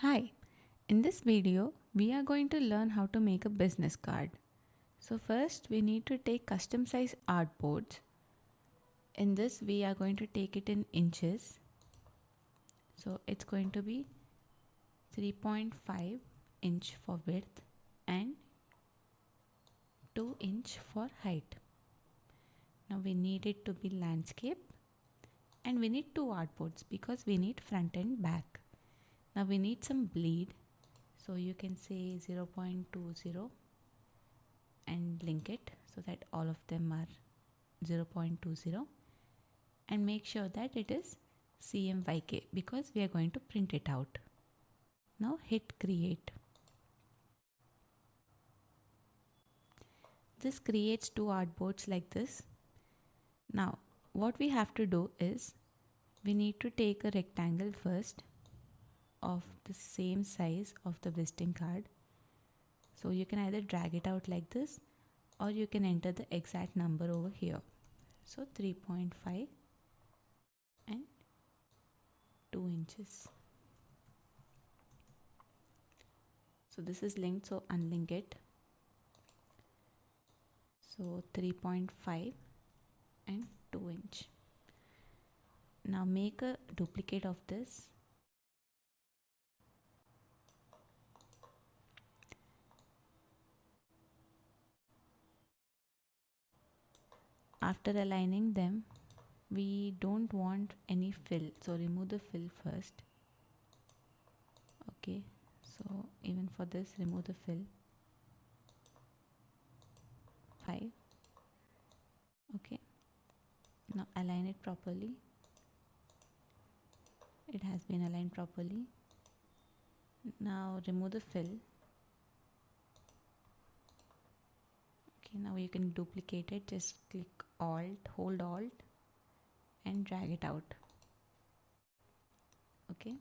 Hi, in this video, we are going to learn how to make a business card. So first, we need to take custom size artboards. In this, we are going to take it in inches. So it's going to be 3.5 inch for width and 2 inch for height. Now we need it to be landscape and we need two artboards because we need front and back. Now we need some bleed. So you can say 0.20 and link it so that all of them are 0.20 and make sure that it is CMYK because we are going to print it out. Now hit create. This creates two artboards like this. Now what we have to do is we need to take a rectangle first of the same size of the visiting card. So you can either drag it out like this or you can enter the exact number over here. So 3.5 and 2 inches. So this is linked, so unlink it. So 3.5 and 2 inch. Now make a duplicate of this. After aligning them, we don't want any fill, so remove the fill first. Okay, so even for this, remove the fill. 5. Okay, now align it properly. It has been aligned properly. Now remove the fill. Okay, now you can duplicate it. Just click Alt, hold Alt and drag it out. Okay,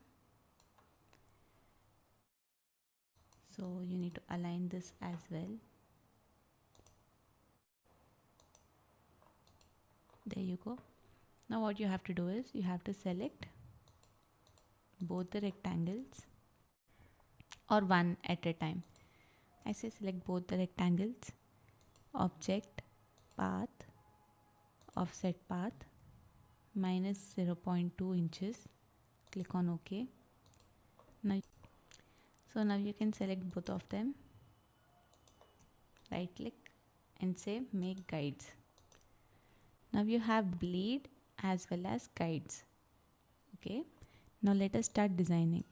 so you need to align this as well. There you go. Now what you have to do is you have to select both the rectangles or one at a time. I say select both the rectangles, object, path, offset path, minus 0.2 inches. Click on OK. Now you can select both of them, right click and say make guides. Now you have bleed as well as guides. Okay, now let us start designing.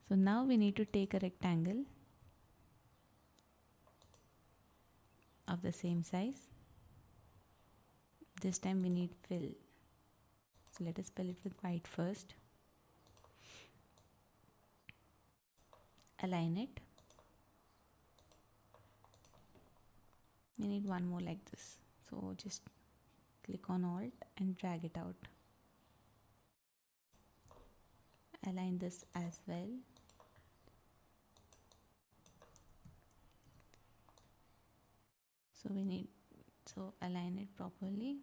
So now we need to take a rectangle of the same size. This time we need fill. So let us fill it with white first. Align it. We need one more like this. So just click on Alt and drag it out. Align this as well. So align it properly.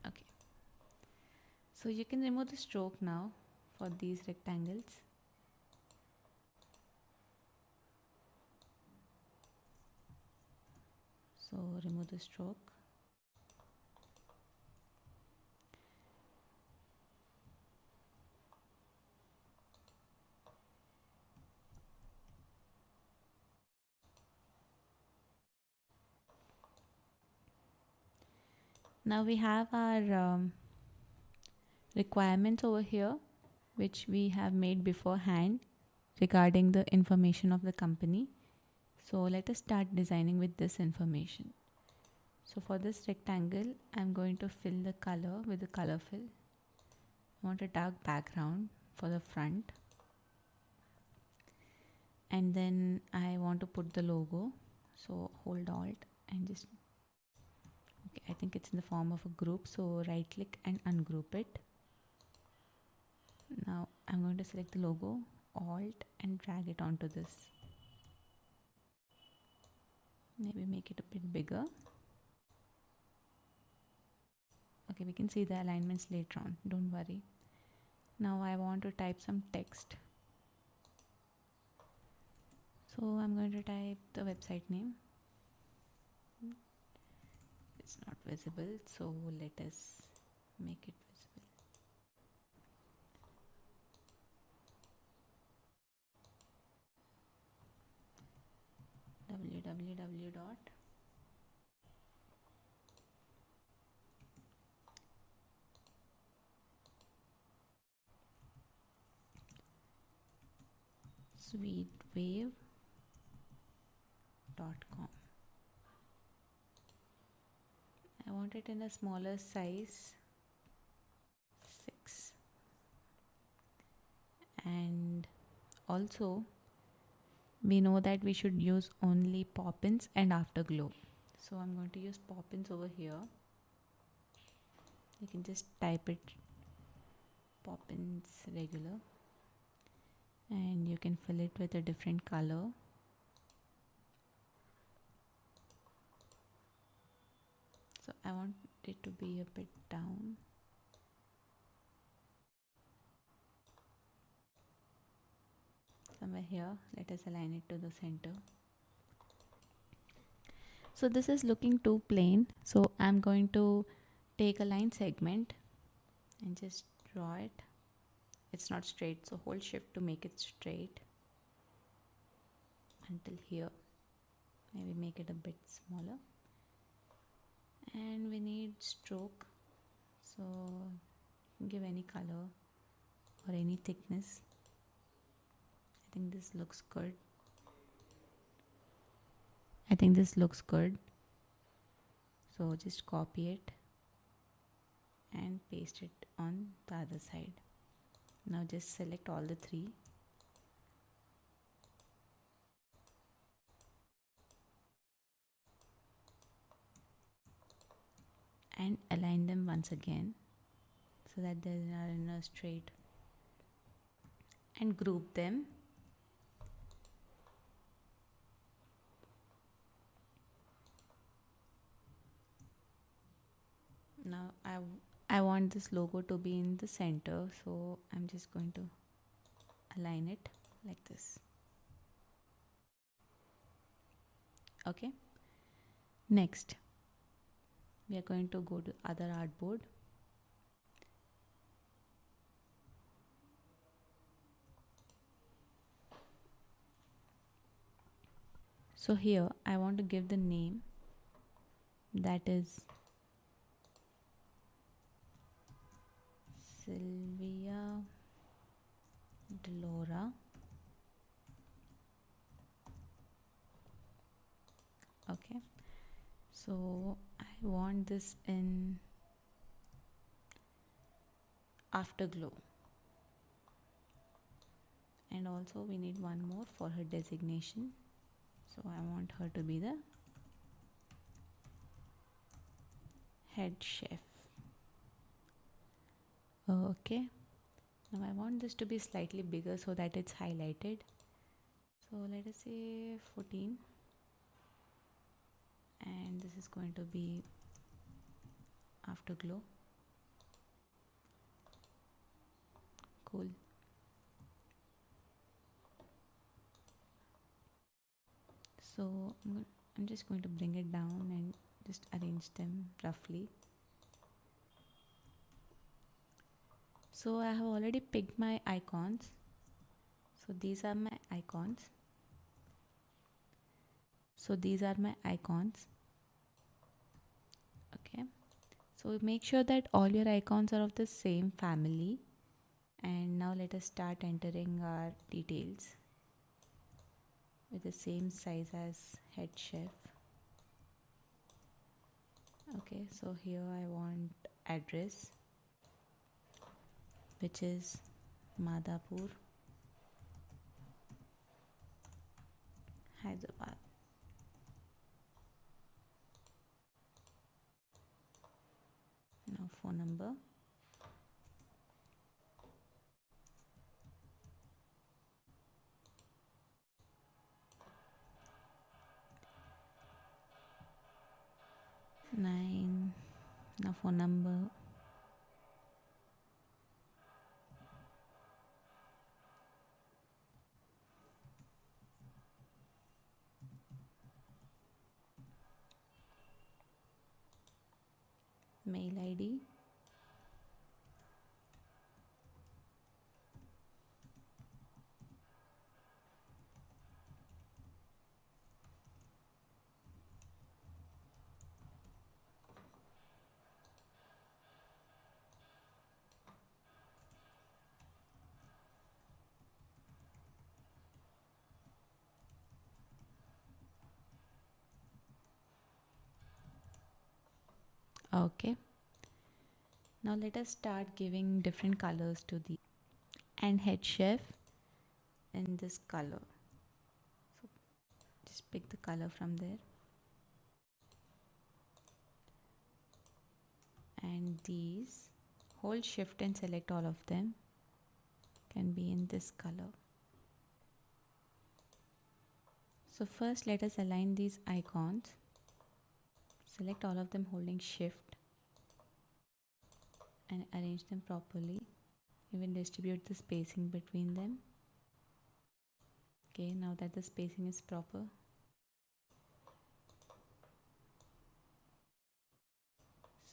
Okay. So you can remove the stroke now for these rectangles. So remove the stroke. Now we have our requirements over here, which we have made beforehand regarding the information of the company. So let us start designing with this information. So for this rectangle, I'm going to fill the color with the color fill. I want a dark background for the front. And then I want to put the logo. So hold Alt and just, okay, I think it's in the form of a group. So right click and ungroup it. Now I'm going to select the logo, Alt and drag it onto this. Maybe make it a bit bigger. Okay, we can see the alignments later on, don't worry. Now I want to type some text. So I'm going to type the website name. It's not visible, so let us make it visible. www dot sweetwave.com. I want it in a smaller size, 6. And also we know that we should use only pop-ins and afterglow. So I'm going to use pop-ins over here. You can just type it pop-ins regular, and you can fill it with a different color. So I want it to be a bit down. Somewhere here, let us align it to the center. So this is looking too plain, so I'm going to take a line segment and just draw it. It's not straight, so hold shift to make it straight until here. Maybe make it a bit smaller. And we need stroke, so give any color or any thickness. I think this looks good. So just copy it and paste it on the other side. Now just select all the 3. And align them once again so that they are in a straight, and group them. Now I want this logo to be in the center, so I'm just going to align it like this. Okay, next we are going to go to other artboard. So here I want to give the name, that is Sylvia Delora. Okay, so I want this in afterglow, and also we need one more for her designation. So I want her to be the head chef. Okay, now I want this to be slightly bigger so that it's highlighted. So let us say 14, and this is going to be afterglow. Cool. So I'm just going to bring it down and just arrange them roughly. So I have already picked my icons. So these are my icons. Okay, so make sure that all your icons are of the same family. And now let us start entering our details with the same size as head chef. Okay, so here I want address, which is Madhapur, Hyderabad. Now phone number. 9. Now phone number. Mail ID. Okay. Now let us start giving different colors to the and head chef in this color. So just pick the color from there. And these, hold shift and select all of them, can be in this color. So first let us align these icons. Select all of them holding shift and arrange them properly. Even distribute the spacing between them. Okay, now that the spacing is proper,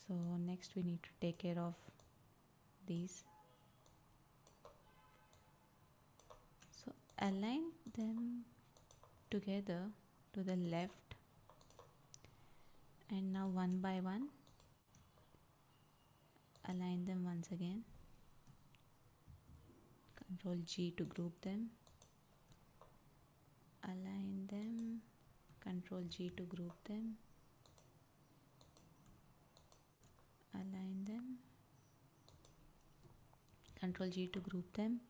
so next we need to take care of these. So align them together to the left, and now one by one align them once again. Control G to group them. Align them. Control G to group them. Align them. Control G to group them.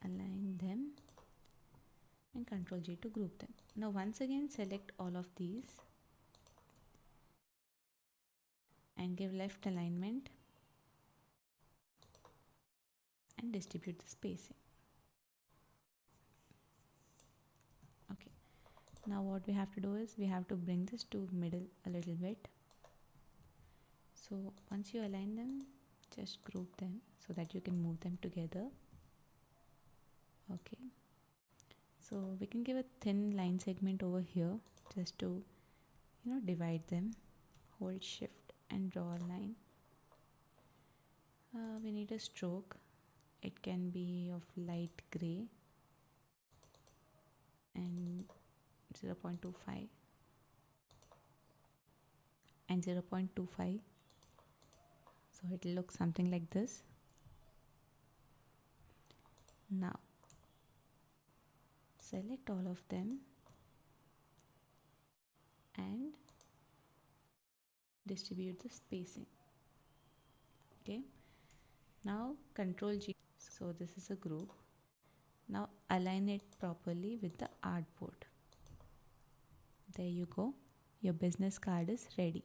Align them. And Control G to group them. Now once again select all of these and give left alignment and distribute the spacing. Okay, now what we have to do is we have to bring this to middle a little bit. So once you align them, just group them so that you can move them together. Okay, so we can give a thin line segment over here just to divide them. Hold shift and draw a line. We need a stroke. It can be of light gray and 0.25 and 0.25, so it will look something like this. Now select all of them and distribute the spacing. Okay, now Control G. So this is a group. Now align it properly with the artboard. There you go. Your business card is ready.